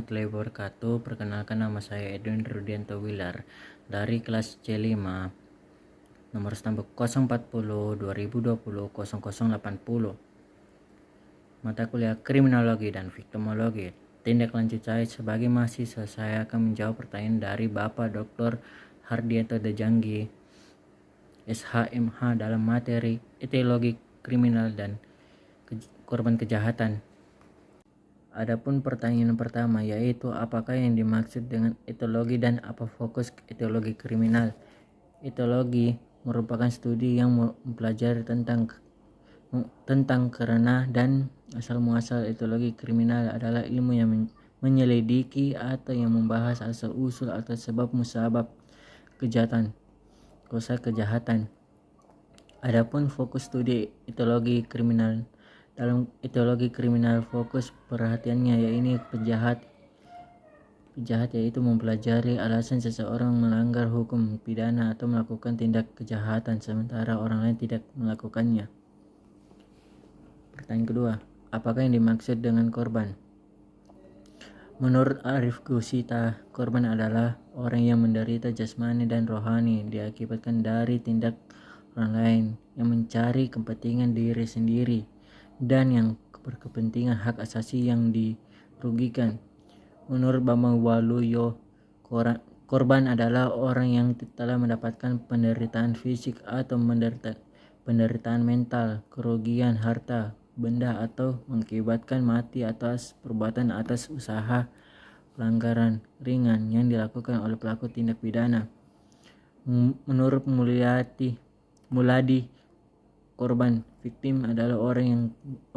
warahmatullahi wabarakatuh. Perkenalkan, nama saya Edwin Rudianto Wilar dari kelas C5, nomor stambuk 040 2020 0080. Mata kuliah Kriminologi dan Viktimologi. Tindak lanjut saya sebagai mahasiswa, saya akan menjawab pertanyaan dari Bapak Dr. Hardianto Dejanggi, SHMH, dalam materi etiologi kriminal dan korban kejahatan. Adapun pertanyaan pertama, yaitu apakah yang dimaksud dengan etiologi dan apa fokus etiologi kriminal. Etiologi merupakan studi yang mempelajari tentang karena dan asal-muasal. Etiologi kriminal adalah ilmu yang menyelidiki atau yang membahas asal-usul atau sebab musabab kejahatan, kosa kejahatan. Adapun fokus studi etiologi kriminal, dalam etiologi kriminal fokus perhatiannya yaitu penjahat yaitu mempelajari alasan seseorang melanggar hukum pidana atau melakukan tindak kejahatan sementara orang lain tidak melakukannya. Pertanyaan kedua, apakah yang dimaksud dengan korban? Menurut Arif Gusita, korban adalah orang yang menderita jasmani dan rohani diakibatkan dari tindak orang lain yang mencari kepentingan diri sendiri dan yang berkepentingan hak asasi yang dirugikan. Menurut Bambang Waluyo, korban adalah orang yang telah mendapatkan penderitaan fisik atau penderitaan mental, kerugian harta benda atau mengakibatkan mati atas perbuatan atas usaha pelanggaran ringan yang dilakukan oleh pelaku tindak pidana. Menurut Muladi, korban victim adalah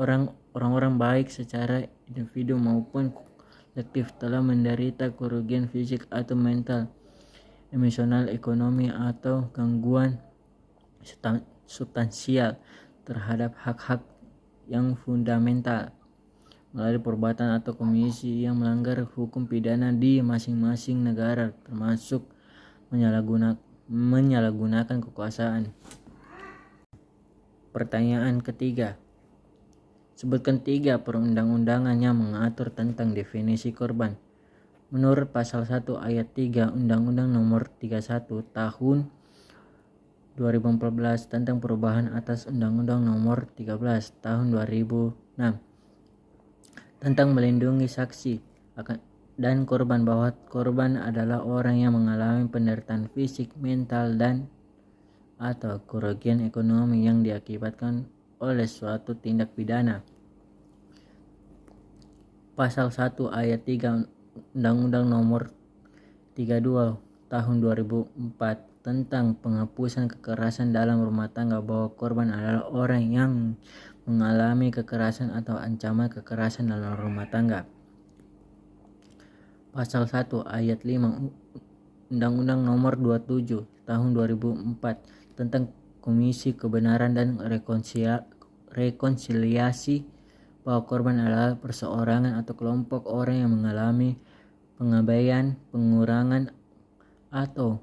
orang-orang baik secara individu maupun kolektif telah menderita kerugian fisik atau mental, emosional, ekonomi atau gangguan substansial terhadap hak-hak yang fundamental melalui perbuatan atau komisi yang melanggar hukum pidana di masing-masing negara, termasuk menyalahgunakan kekuasaan. Pertanyaan ketiga, sebutkan 3 perundang-undangan yang mengatur tentang definisi korban. Menurut pasal 1 ayat 3 Undang-Undang Nomor 31 Tahun 2014 tentang perubahan atas Undang-Undang Nomor 13 Tahun 2006 tentang melindungi saksi dan korban, bahwa korban adalah orang yang mengalami penderitaan fisik, mental, dan atau kerugian ekonomi yang diakibatkan oleh suatu tindak pidana. Pasal 1 ayat 3 Undang-Undang Nomor 32 Tahun 2004 tentang penghapusan kekerasan dalam rumah tangga, bahwa korban adalah orang yang mengalami kekerasan atau ancaman kekerasan dalam rumah tangga. Pasal 1 ayat 5 Undang-Undang Nomor 27 Tahun 2004 tentang Komisi Kebenaran dan Rekonsiliasi, bahwa korban adalah perseorangan atau kelompok orang yang mengalami pengabaian, pengurangan, atau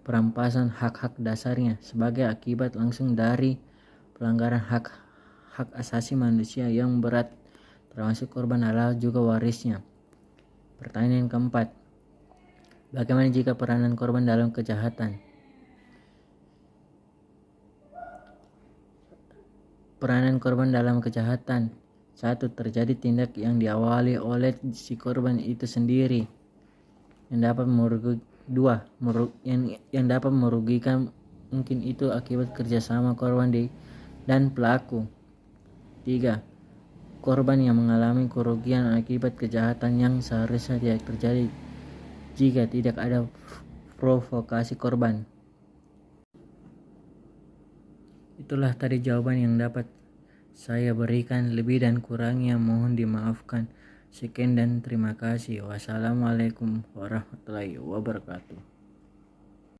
perampasan hak-hak dasarnya sebagai akibat langsung dari pelanggaran hak asasi manusia yang berat, termasuk korban adalah juga warisnya. Pertanyaan keempat, bagaimana jika peranan korban dalam kejahatan? Peranan korban dalam kejahatan: 1. Terjadi tindak yang diawali oleh si korban itu sendiri yang dapat merugikan, mungkin itu akibat kerjasama korban dan pelaku. 3. Korban yang mengalami kerugian akibat kejahatan yang seharusnya tidak terjadi jika tidak ada provokasi korban. Itulah tadi jawaban yang dapat saya berikan. Lebih dan kurangnya mohon dimaafkan. Sekian dan terima kasih. Wassalamualaikum warahmatullahi wabarakatuh.